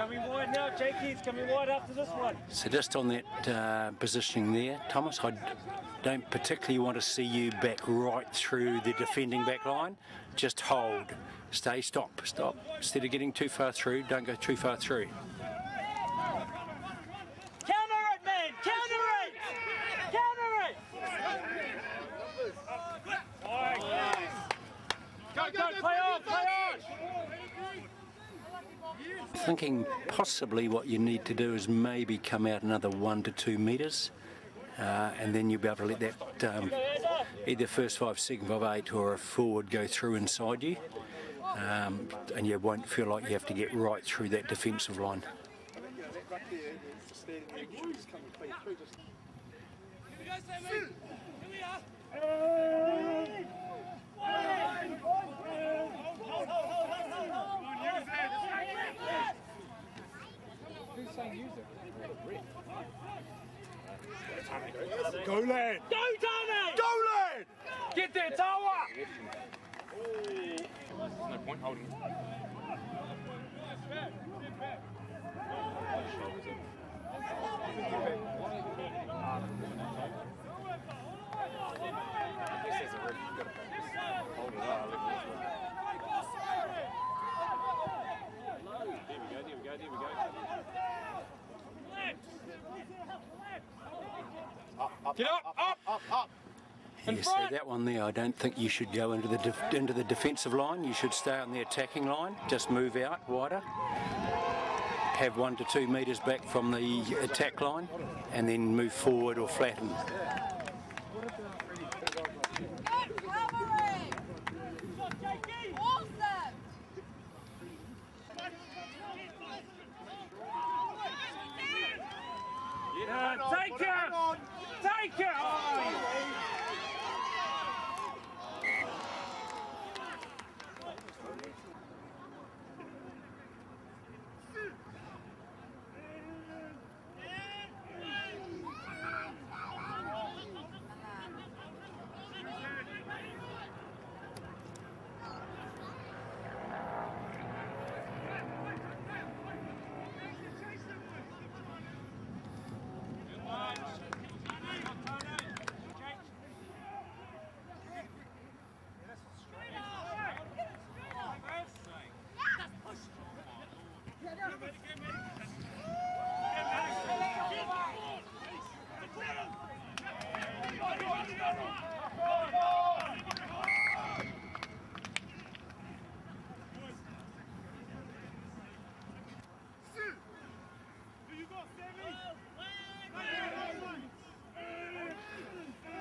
Coming wide now, Jakey's coming wide after this one. So just on that positioning there, Thomas, I don't particularly want to see you back right through the defending back line. Just hold. Stay, stop. Instead of getting too far through, don't go too far through. Counter it, man! Counter it! Counter it! Go, play on, play on! Thinking possibly what you need to do is maybe come out another 1 to 2 metres, and then you'll be able to let that either first 5, second 5, 8 or a forward go through inside you, and you won't feel like you have to get right through that defensive line. Go, lad! Go, Tony! Go, lad! Get there, Tawa! There's no point holding it. There we go. Get up! You see that one there, I don't think you should go into the defensive line. You should stay on the attacking line. Just move out wider. Have 1 to 2 metres back from the attack line, and then move forward or flatten. Take her! Take her! Oh.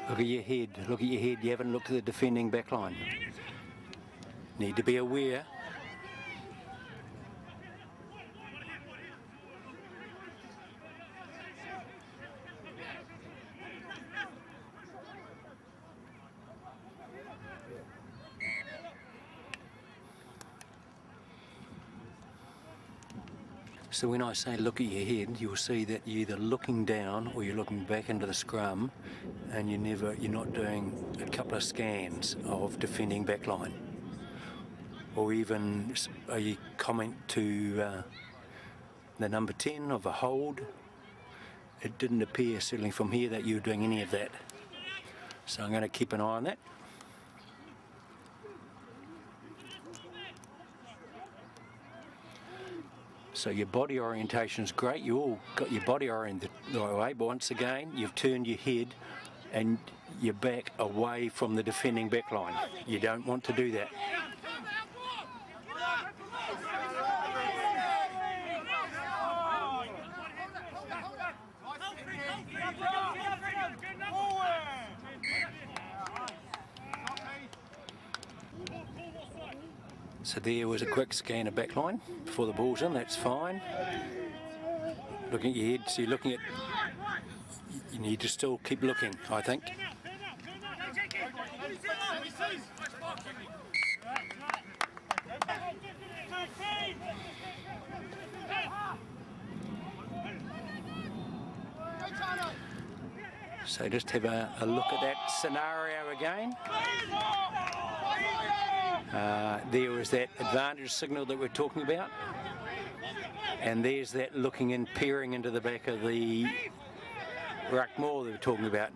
Look at your head, you haven't looked at the defending back line. Need to be aware. So when I say look at your head, you'll see that you're either looking down or you're looking back into the scrum, and you're not doing a couple of scans of defending back line. Or even you comment to the number 10 of a hold. It didn't appear, certainly from here, that you were doing any of that. So I'm going to keep an eye on that. So your body orientation is great. You all got your body oriented the right way, but once again, you've turned your head and your back away from the defending back line. You don't want to do that. So there was a quick scan of back line before the ball's in, that's fine. Looking at your head, so you're looking at, you need to still keep looking, I think. So just have a look at that scenario again. There was that advantage signal that we're talking about. And there's that looking in, peering into the back of the ruck more they were talking about.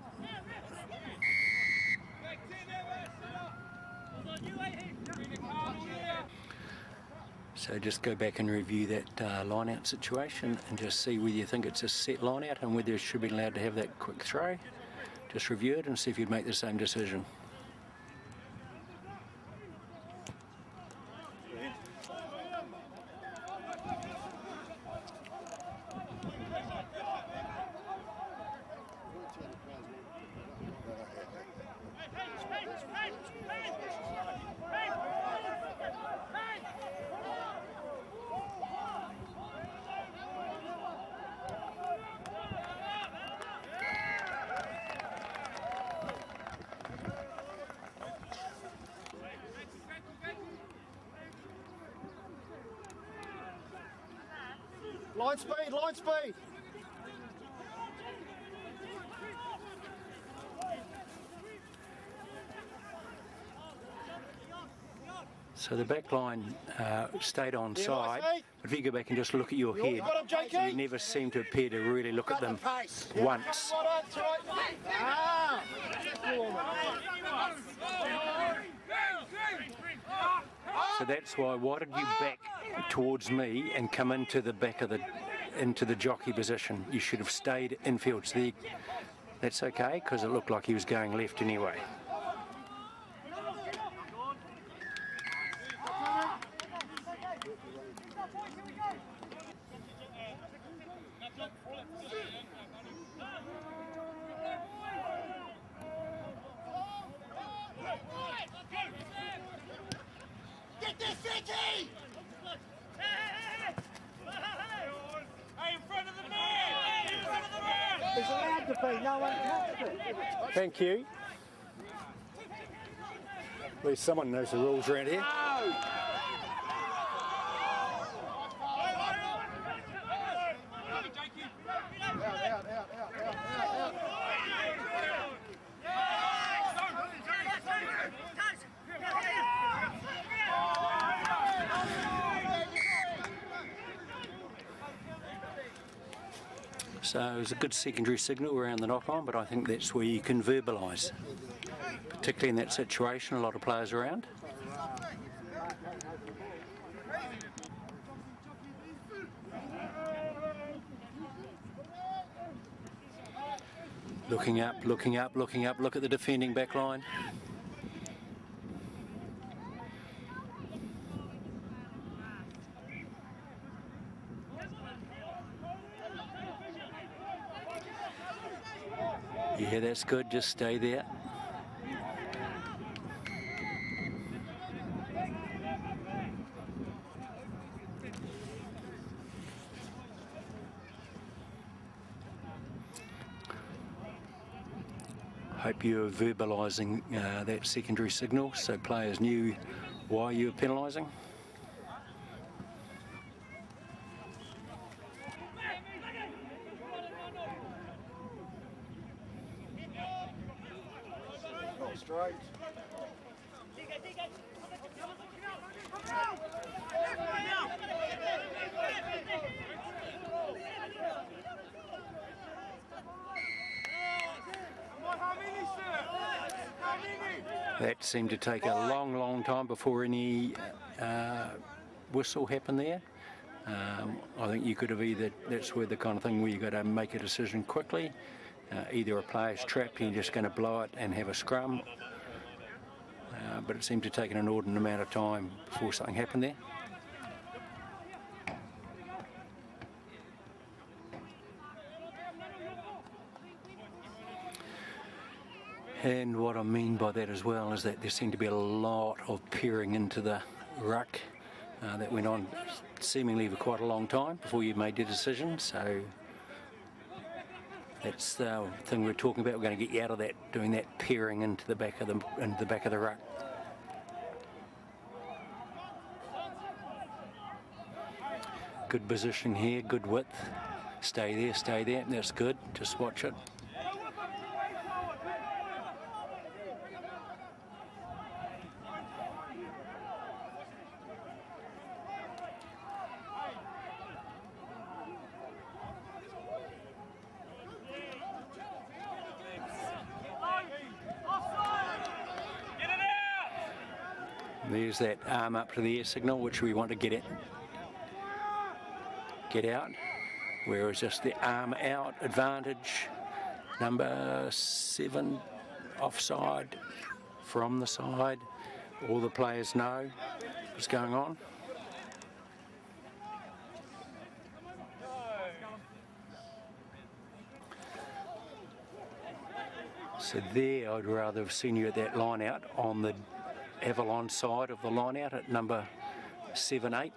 So just go back and review that line-out situation and just see whether you think it's a set line-out and whether it should be allowed to have that quick throw. Just review it and see if you'd make the same decision. Line speed, line speed. So the back line stayed on Yeah, side, I see. but if you go back and just look at your head, got him, JK? you never seem to appear to really look at them once. Ah. So that's why did you back towards me and come into the back of into the jockey position? You should have stayed infield. So that's okay, because it looked like he was going left anyway. Get this, Vicky! Hey, in front of the man! In front of the man! It's allowed to be, no one touched it. Thank you. At least someone knows the rules around here. So it was a good secondary signal around the knock-on, but I think that's where you can verbalise, particularly in that situation, a lot of players around. Looking up, looking up, looking up, look at the defending back line. Yeah, that's good, just stay there. Hope you're verbalising that secondary signal so players knew why you were penalising. Straight. That seemed to take a long, long time before any whistle happened there. I think you could have that's where the kind of thing where you've got to make a decision quickly. Either a player's trapped and you're just going to blow it and have a scrum, but it seemed to take an inordinate amount of time before something happened there. And what I mean by that as well is that there seemed to be a lot of peering into the ruck that went on seemingly for quite a long time before you made your decision. So that's the thing we're talking about. We're going to get you out of that, doing that peering into the back of the ruck. Good position here, good width. Stay there, stay there. That's good. Just watch it. There's that arm up to the air signal, which we want to get out. Whereas just the arm out advantage. Number 7 offside from the side. All the players know what's going on. So there, I'd rather have seen you at that line out on the Avalon side of the line out at number 7-8.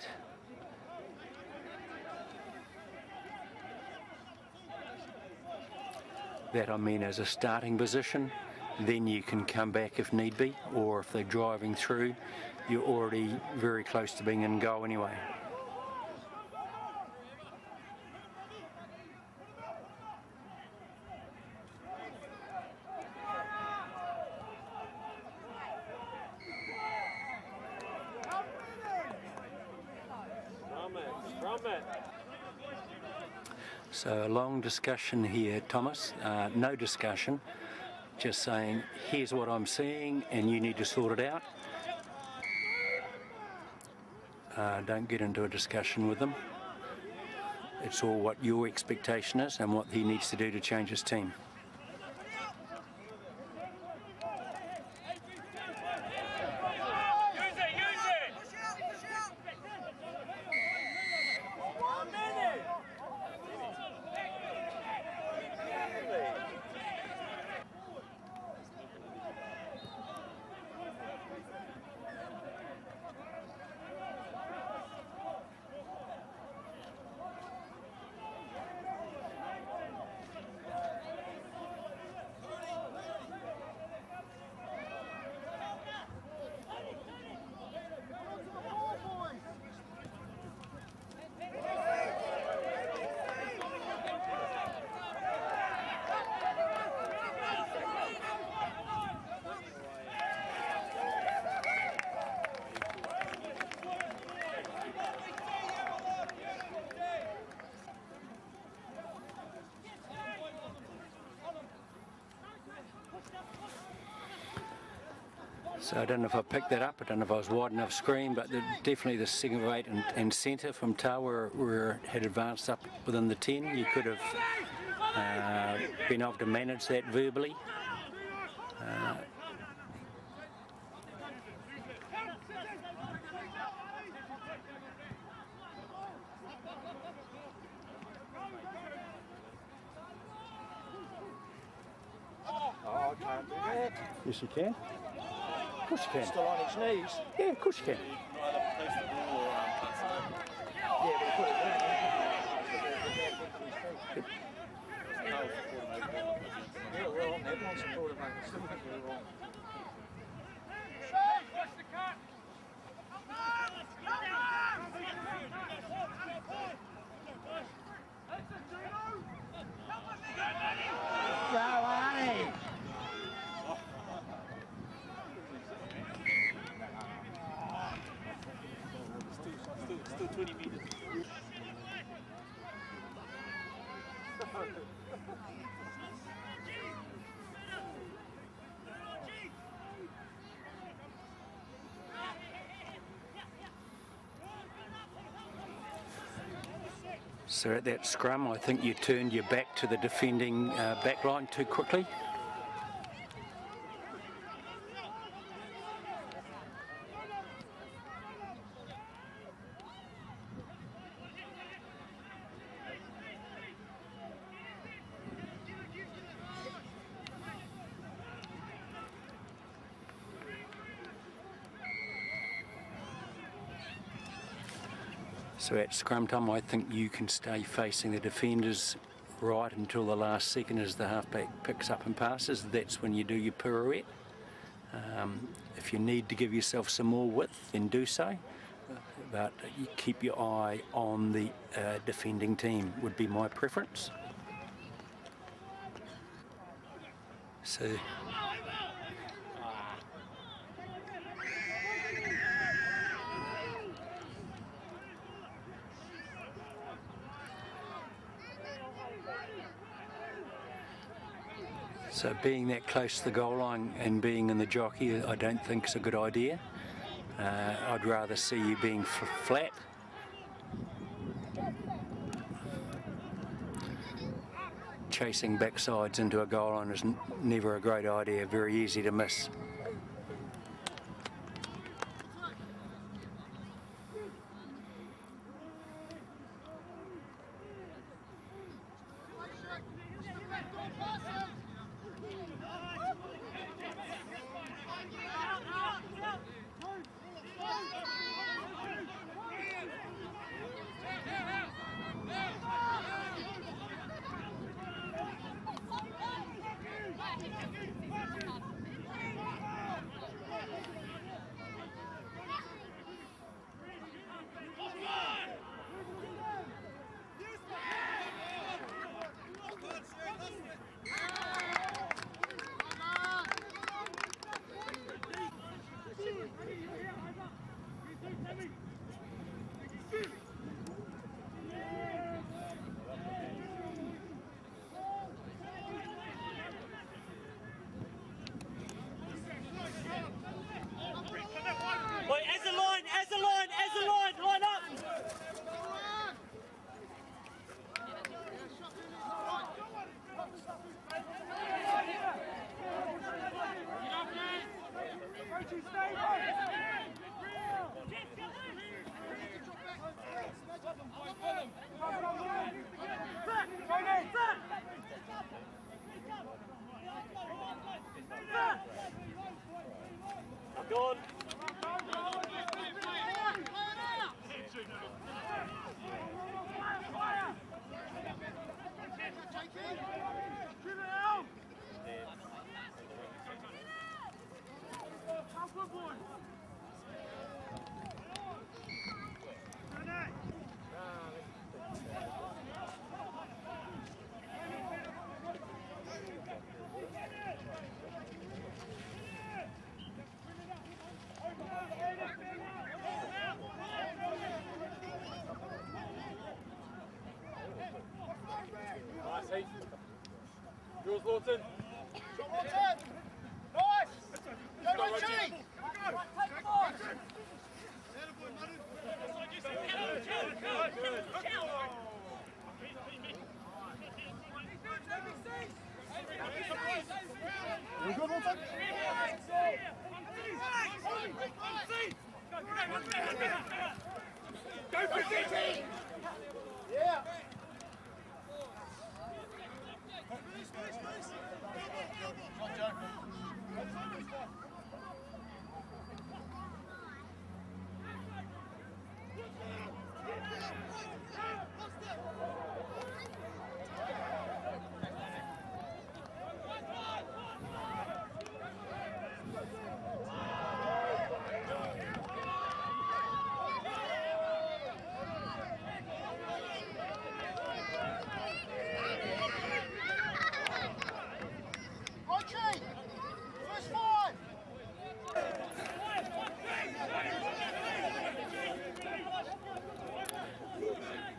That I mean as a starting position, then you can come back if need be, or if they're driving through, you're already very close to being in goal anyway. So a long discussion here, Thomas. No discussion, just saying, here's what I'm seeing and you need to sort it out. Don't get into a discussion with them. It's all what your expectation is and what he needs to do to change his team. So I don't know if I picked that up, I don't know if I was wide enough screen, but definitely the 7 of 8 and centre from Tawa where it had advanced up within the 10. You could have been able to manage that verbally. Oh, I can't do that. Yes, you can. Of course you can. Still on his knees. Yeah, of course you can. Yeah, but put it down. Yeah, we're on. Everyone's supported, mate. Still think we're wrong. Go, Arnie! Still 20 meters. So at that scrum, I think you turned your back to the defending back line too quickly. So at scrum time, I think you can stay facing the defenders right until the last second as the halfback picks up and passes. That's when you do your pirouette. If you need to give yourself some more width, then do so. But you keep your eye on the defending team would be my preference. So being that close to the goal line and being in the jockey, I don't think is a good idea. I'd rather see you being flat. Chasing backsides into a goal line is never a great idea, very easy to miss. Line up! Go on. Yours, Lawton. Nice! Go, Richie! Go for City! Yeah!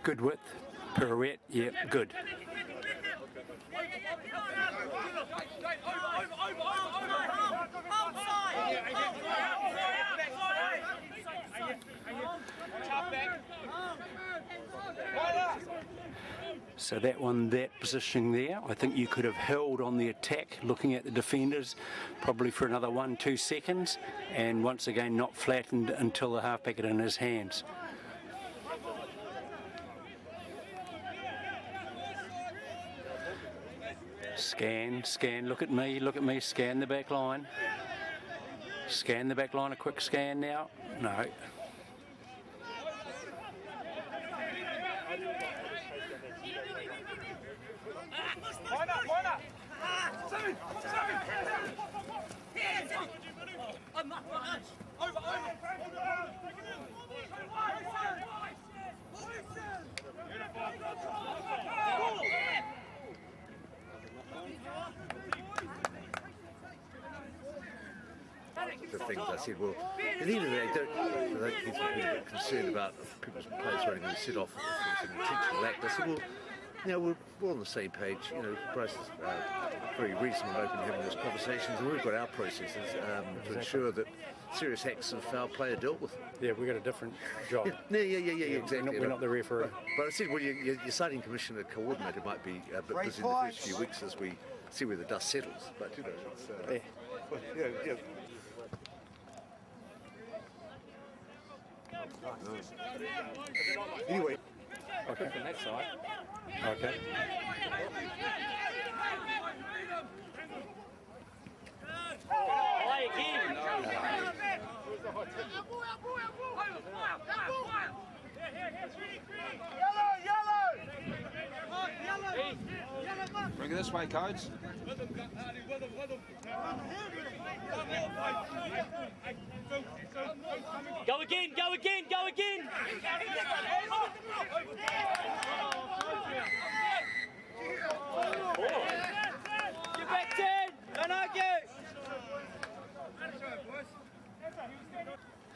Good width, pirouette, yeah, good. So that one, that positioning there, I think you could have held on the attack, looking at the defenders, probably for another 1-2 seconds, and once again not flattened until the halfback in his hands. Scan, look at me, scan the back line. Scan the back line, a quick scan now. No. Line up! The things I said, well, at the end of the day, don't people get concerned about people's players running and set off for an intentional act. I said, well, we're on the same page. Bryce is very reasonable and open having those conversations, and we've got our processes to ensure that serious acts of foul play are dealt with. Yeah, we've got a different job. Yeah, exactly. We're not the referee. But I said, well, your citing commissioner coordinator might be a bit busy in the first few weeks as we see where the dust settles. But it's yeah. Anyway. Okay. From that side. Okay. Play again. Bring it this way, coach. Go again, go again, go again. Get back 10. Don't argue.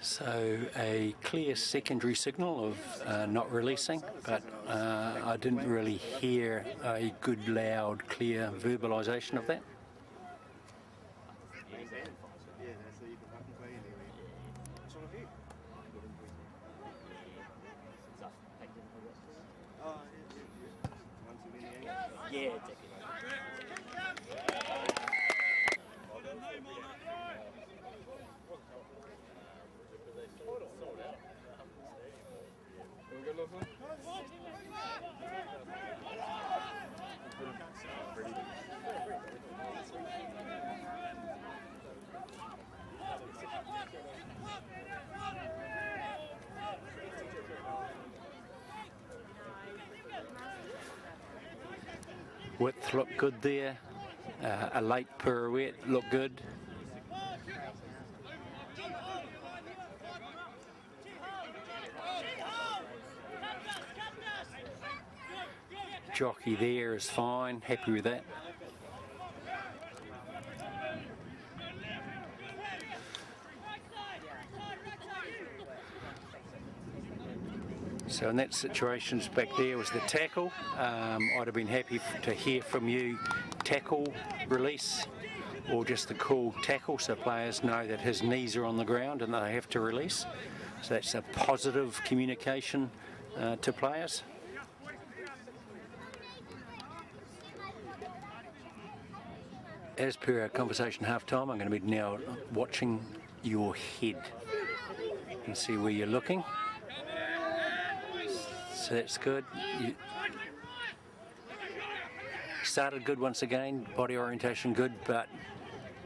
So a clear secondary signal of not releasing, but I didn't really hear a good, loud, clear verbalisation of that. Yeah, Width looked good there. A late pirouette looked good. Jockey there is fine, happy with that. So in that situation, back there was the tackle. I'd have been happy to hear from you tackle release or just the cool tackle so players know that his knees are on the ground and they have to release. So that's a positive communication to players. As per our conversation half-time, I'm going to be now watching your head and see where you're looking. So that's good. You started good once again, body orientation good, but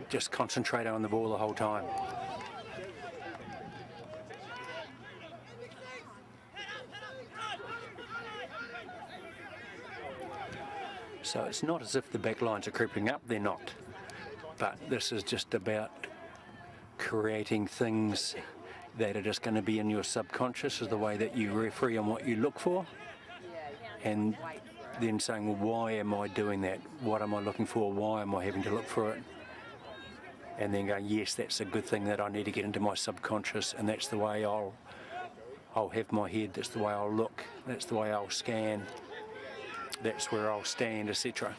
just concentrate on the ball the whole time. So it's not as if the back lines are creeping up, they're not. But this is just about creating things that are just going to be in your subconscious as the way that you referee on what you look for. And then saying, well, why am I doing that? What am I looking for? Why am I having to look for it? And then going, yes, that's a good thing that I need to get into my subconscious, and that's the way I'll have my head, that's the way I'll look, that's the way I'll scan, that's where I'll stand, etc.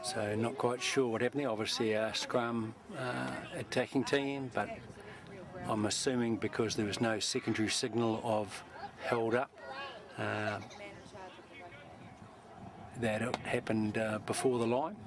So not quite sure what happened there. Obviously a scrum attacking team, but I'm assuming because there was no secondary signal of held up, that it happened before the line.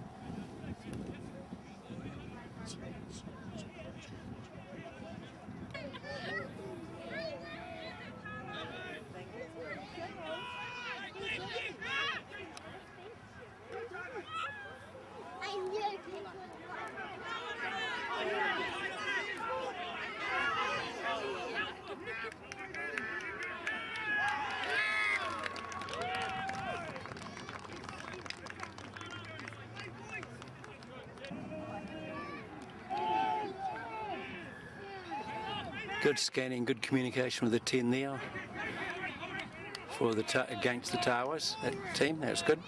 Good scanning, good communication with the 10 there for the against the Towers, that team. That's good.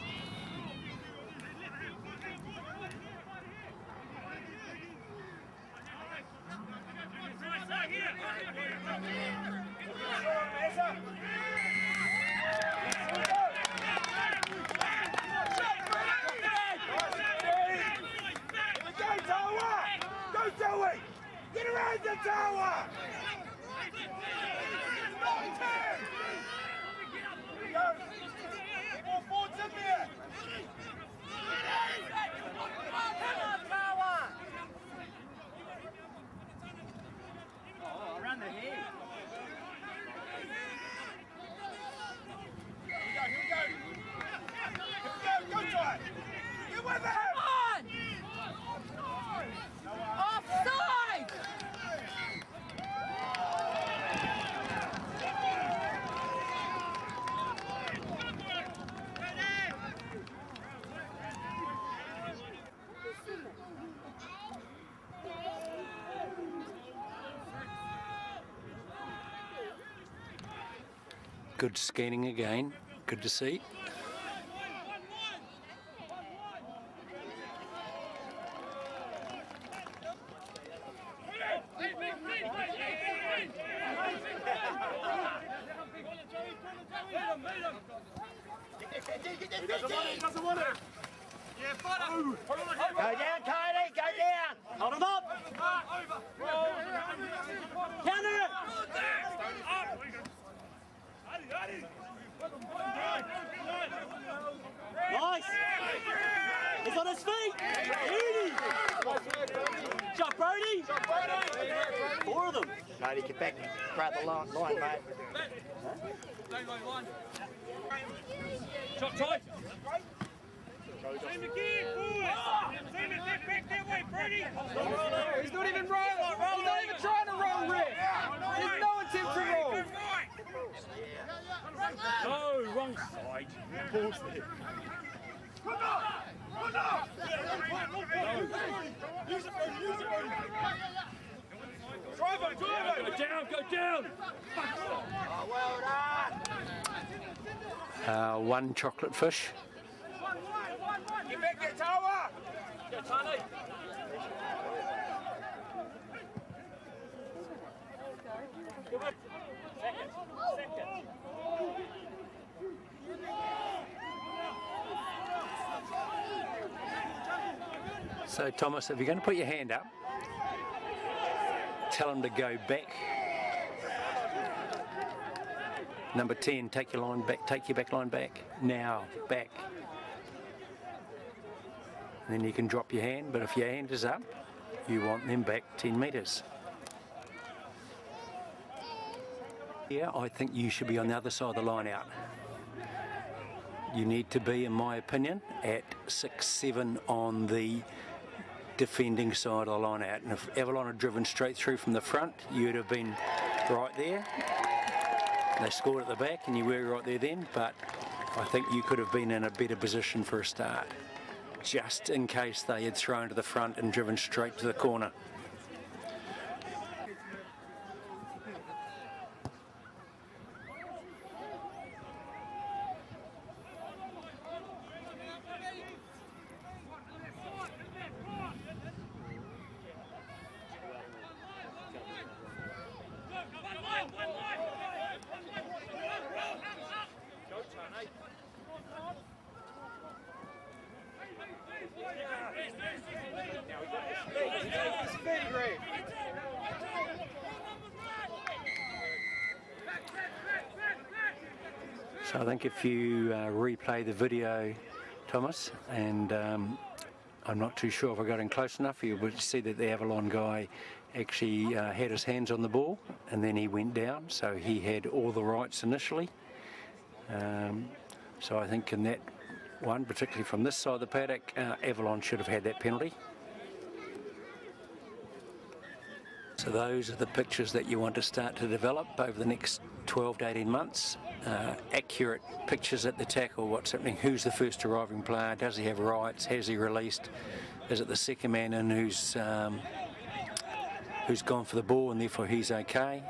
Get around the tower! More forwards in there! Oh, around the head. Here we go. Go, try. Get with him! Offside! Good scanning again. Good to see. He doesn't want it. Yeah, fight Go down, Cody, go down. Hold him up. Counter it. Nice. He's on his feet. Easy. Shot Brody. Four of them. Cody, get back. Grab the line, mate. Shot tight. Same again, boys. Same as that back that way, Brady. He's not even rolling. He's not even trying to roll, Rick. There's no attempt to roll. No, wrong side. Pause there. Use it, Drive it. Go down. Oh, well done. One chocolate fish. Get back there, Tower. Go, Tony. Second. So Thomas, if you're going to put your hand up, tell him to go back. Number 10, take your line back, take your back line back. Now, back. And then you can drop your hand, but if your hand is up, you want them back 10 metres. Yeah, I think you should be on the other side of the line out. You need to be, in my opinion, at 6-7 on the defending side of the line out. And if Avalon had driven straight through from the front, you'd have been right there. They scored at the back and you were right there then, but I think you could have been in a better position for a start, just in case they had thrown to the front and driven straight to the corner. So I think if you replay the video, Thomas, and I'm not too sure if I got in close enough, you would see that the Avalon guy actually had his hands on the ball and then he went down, so he had all the rights initially. So I think in that one, particularly from this side of the paddock, Avalon should have had that penalty. So those are the pictures that you want to start to develop over the next 12 to 18 months. Accurate pictures at the tackle, what's happening, who's the first arriving player, does he have rights, has he released, is it the second man in who's gone for the ball and therefore he's okay.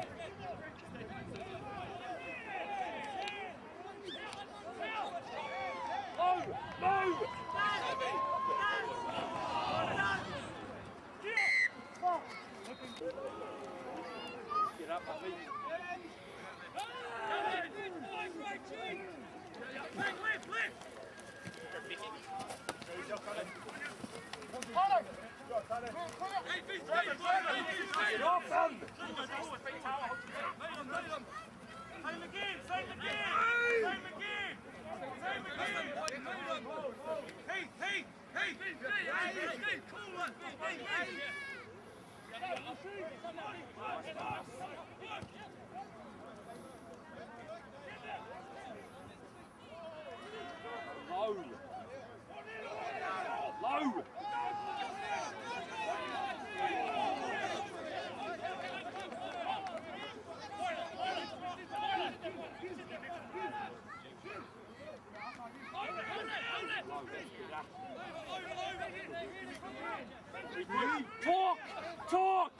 Talk!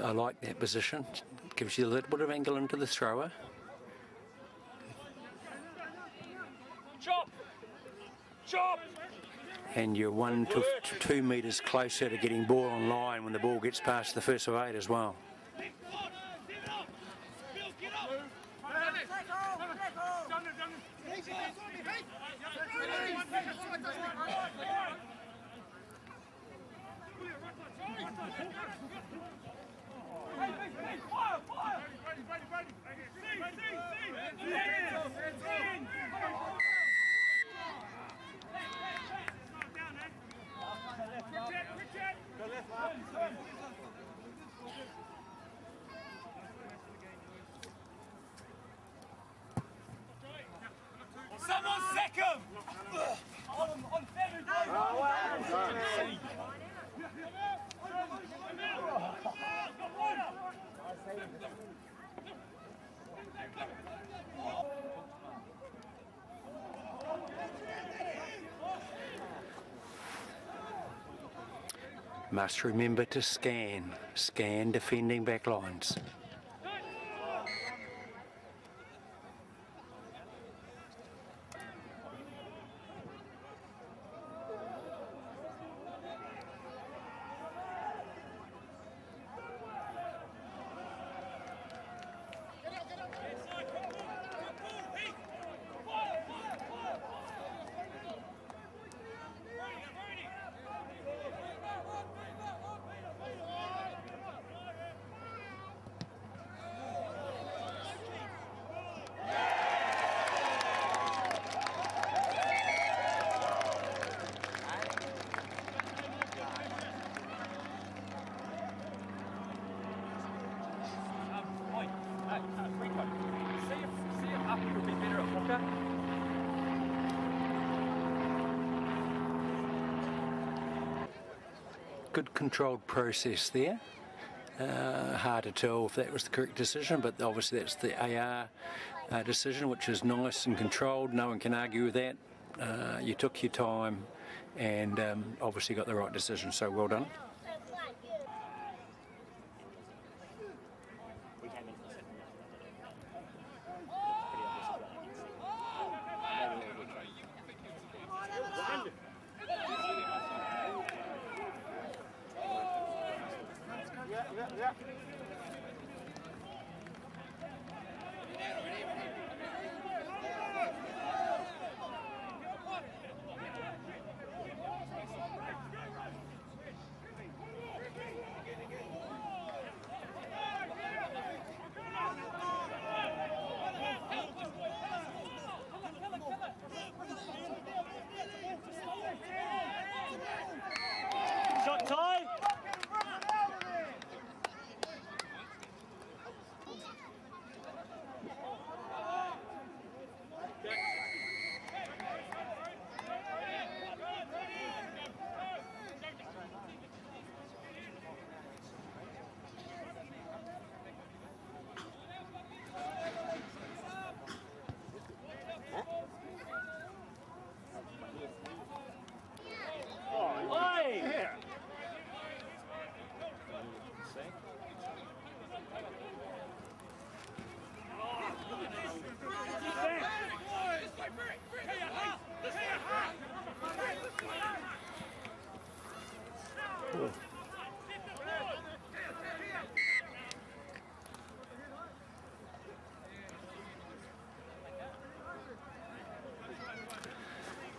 I like that position, gives you a little bit of angle into the thrower. Chop! Chop! And you're 1 to 2 metres closer to getting ball on line when the ball gets past the first of 8 as well. Someone second! On Must remember to scan defending back lines. Good controlled process there. Hard to tell if that was the correct decision, but obviously that's the AR decision, which is nice and controlled. No one can argue with that. You took your time and obviously got the right decision, so well done.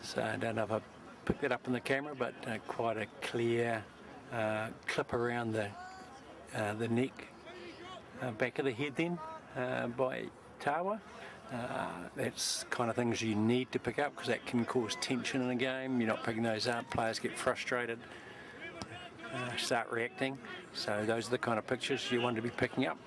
So I don't know if I picked that up in the camera, but quite a clear clip around the neck, back of the head then by Tawa. That's kind of things you need to pick up because that can cause tension in a game. You're not picking those up, players get frustrated, start reacting. So those are the kind of pictures you want to be picking up.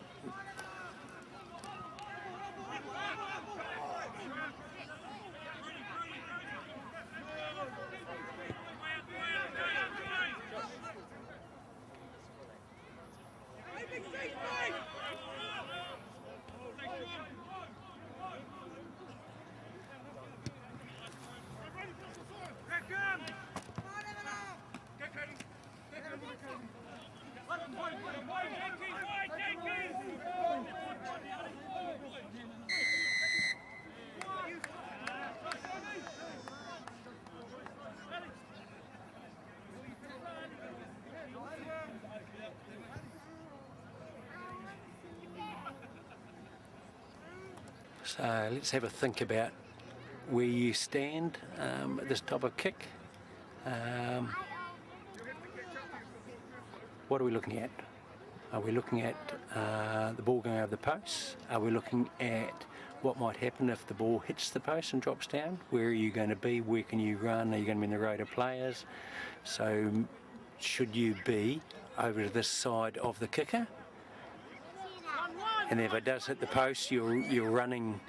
So let's have a think about where you stand at this type of kick. What are we looking at? Are we looking at the ball going over the post? Are we looking at what might happen if the ball hits the post and drops down? Where are you going to be? Where can you run? Are you going to be in the road of players? So should you be over to this side of the kicker? And if it does hit the post, you're running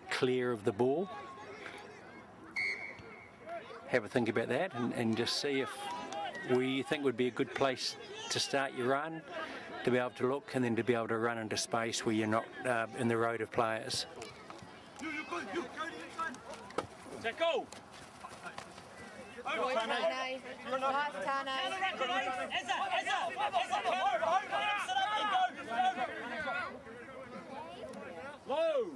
clear of the ball. Have a think about that and just see if where you think would be a good place to start your run, to be able to look and then to be able to run into space where you're not in the road of players. Set go! Nice, Tano. Low!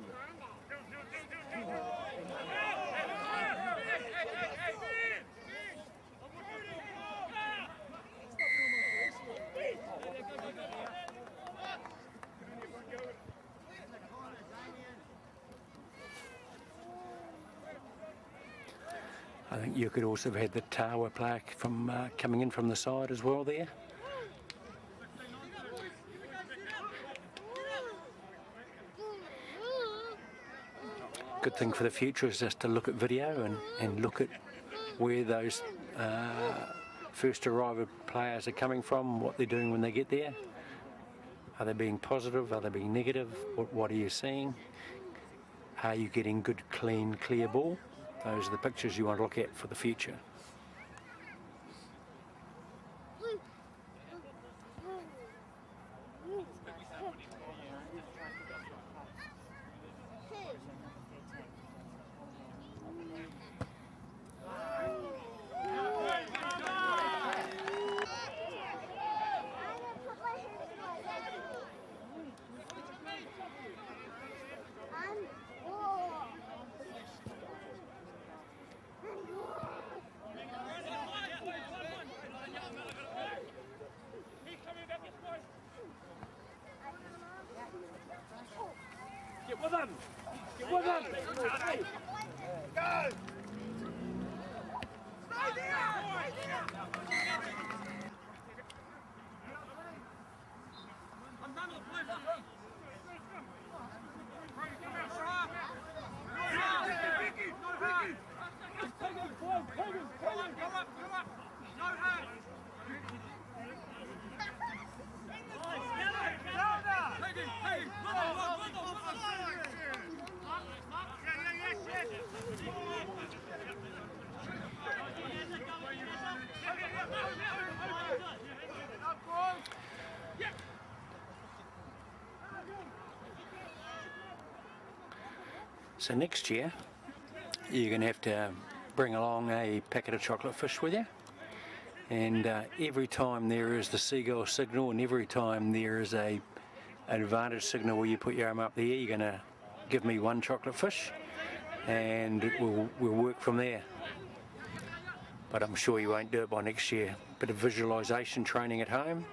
I think you could also have had the Tawa player from coming in from the side as well there. Good thing for the future is just to look at video and look at where those first arrival players are coming from, what they're doing when they get there. Are they being positive? Are they being negative? What are you seeing? Are you getting good, clean, clear ball? Those are the pictures you want to look at for the future. Get with him! Get with him! Go! So next year, you're going to have to bring along a packet of chocolate fish with you. And every time there is the seagull signal and every time there is an advantage signal where you put your arm up there, you're going to give me one chocolate fish and we'll work from there. But I'm sure you won't do it by next year. Bit of visualisation training at home.